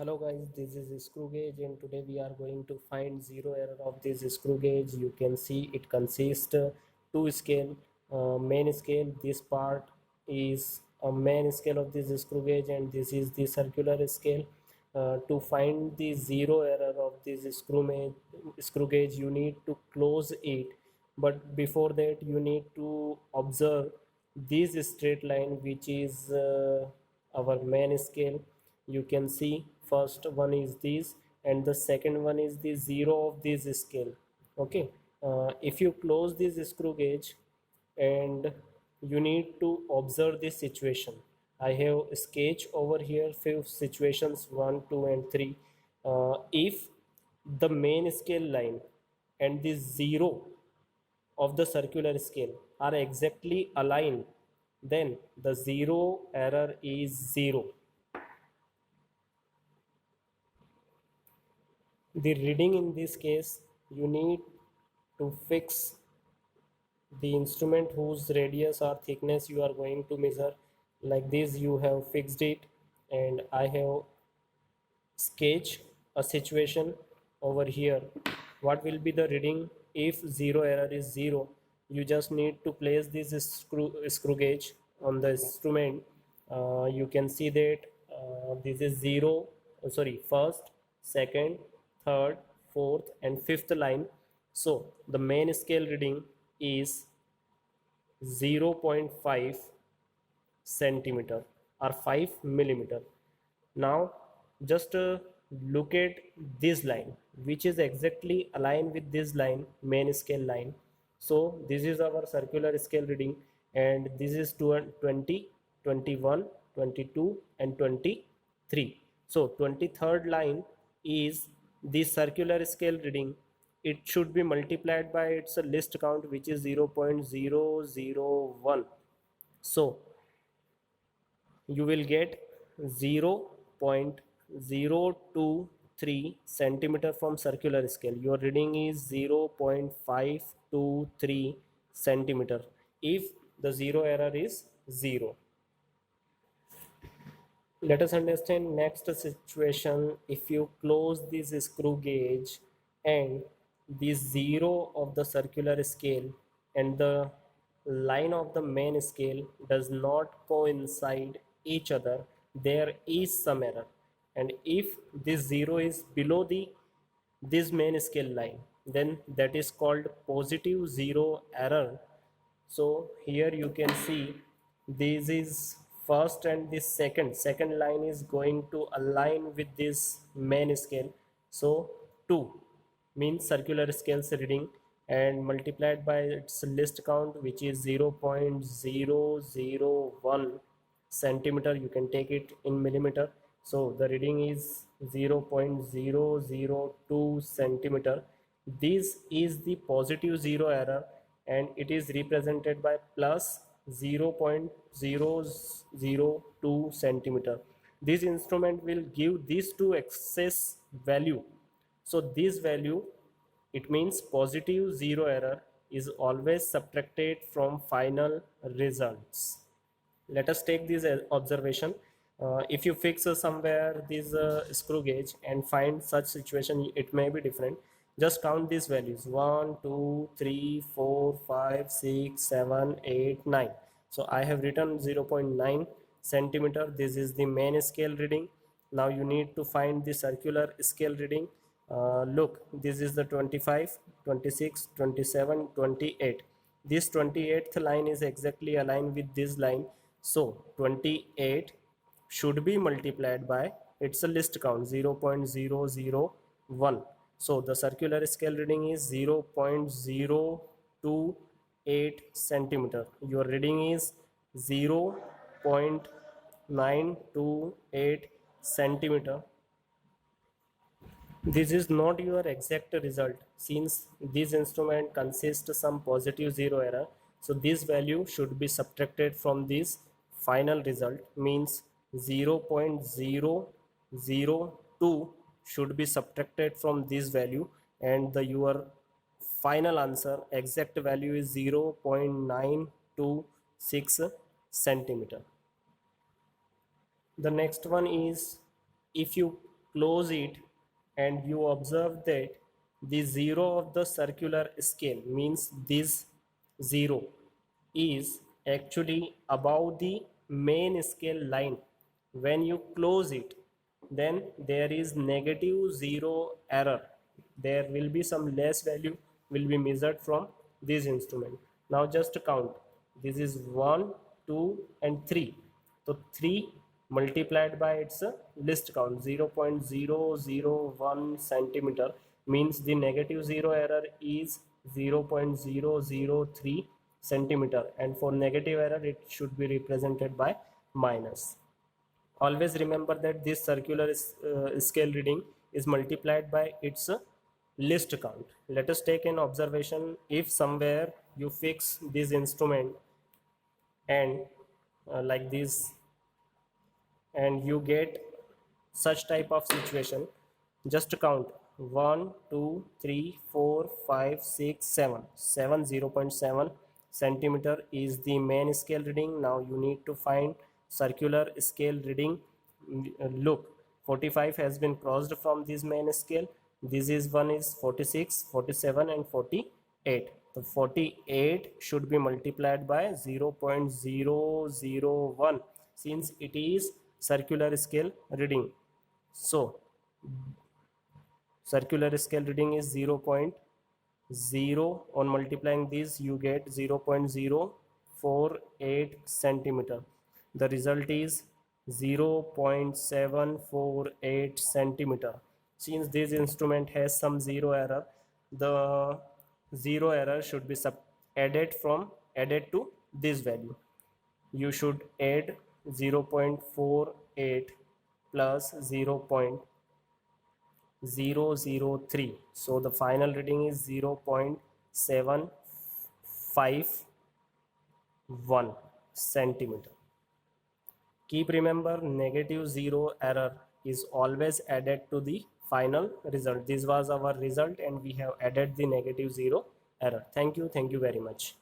Hello guys, this is screw gauge and today we are going to find zero error of this screw gauge. You can see it consists two scale, main scale. This part is a main scale of this screw gauge and this is the circular scale. To find the zero error of this screw gauge, you need to close it. But before that, you need to observe this straight line, which is our main scale. You can see first one is this and the second one is the zero of this scale. Okay, if you close this screw gauge and you need to observe this situation. I have sketch over here few situations 1 2 and 3. If the main scale line and the zero of the circular scale are exactly aligned, then the zero error is zero. The reading in this case, you need to fix the instrument whose radius or thickness you are going to measure. Like this you have fixed it, and I have sketch a situation over here. What will be the reading if zero error is zero? You just need to place this screw gauge on the instrument. You can see that this is zero, sorry, first, second, third, fourth and fifth line. So the main scale reading is 0.5 centimeter or 5 millimeter. Now just look at this line which is exactly aligned with this line, main scale line. So this is our circular scale reading and this is 20, 21, 22 and 23. So 23rd line is the circular scale reading. It should be multiplied by its list count, which is 0.001. So you will get 0.023 centimeter from circular scale. Your reading is 0.523 centimeter if the zero error is zero. Let us understand next situation. If you close this screw gauge and the zero of the circular scale and the line of the main scale does not coincide each other, there is some error. And if this zero is below this main scale line, then that is called positive zero error. So here you can see this is first and this second line is going to align with this main scale. So 2 means circular scales reading and multiplied by its list count, which is 0.001 centimeter. You can take it in millimeter. So the reading is 0.002 centimeter. This is the positive zero error and it is represented by plus 0.002 centimeter. This instrument will give these two excess value. So this value, it means positive zero error is always subtracted from final results. Let us take this observation. If you fix somewhere this screw gauge and find such situation, it may be different. Just count these values: 1 2 3 4 5 6 7 8 9. So I have written 0.9 centimeter. This is the main scale reading. Now you need to find the circular scale reading. Look, this is the 25, 26, 27, 28. This 28th line is exactly aligned with this line. So 28 should be multiplied by its a list count, 0.001. So the circular scale reading is 0.028 centimeter. Your reading is 0.928 centimeter. This is not your exact result since this instrument consists some positive zero error. So this value should be subtracted from this final result, means 0.002 should be subtracted from this value, and your final answer exact value is 0.926 centimeter. The next one is, if you close it and you observe that the zero of the circular scale, means this zero is actually above the main scale line. When you close it, then there is negative zero error. There will be some less value will be measured from this instrument. Now just count. This is 1, 2 and 3. So 3 multiplied by its list count 0.001 centimeter means the negative zero error is 0.003 centimeter, and for negative error it should be represented by minus. Always remember that this circular scale reading is multiplied by its list count. Let us take an observation. If somewhere you fix this instrument and like this, and you get such type of situation, just count 1, 2, 3, 4, 5, 6, 7. 0.7 centimeter is the main scale reading. Now you need to find circular scale reading. Look, 45 has been crossed from this main scale. This is one is 46, 47 and 48. The 48 should be multiplied by 0.001 since it is circular scale reading. So circular scale reading is 0.0. On multiplying this you get 0.048 centimeter. The result is 0.748 centimeter. Since this instrument has some zero error, the zero error should be added to this value. You should add 0.48 plus 0.003. So the final reading is 0.751 centimeter. Keep remember, negative zero error is always added to the final result. This was our result and we have added the negative zero error. Thank you very much.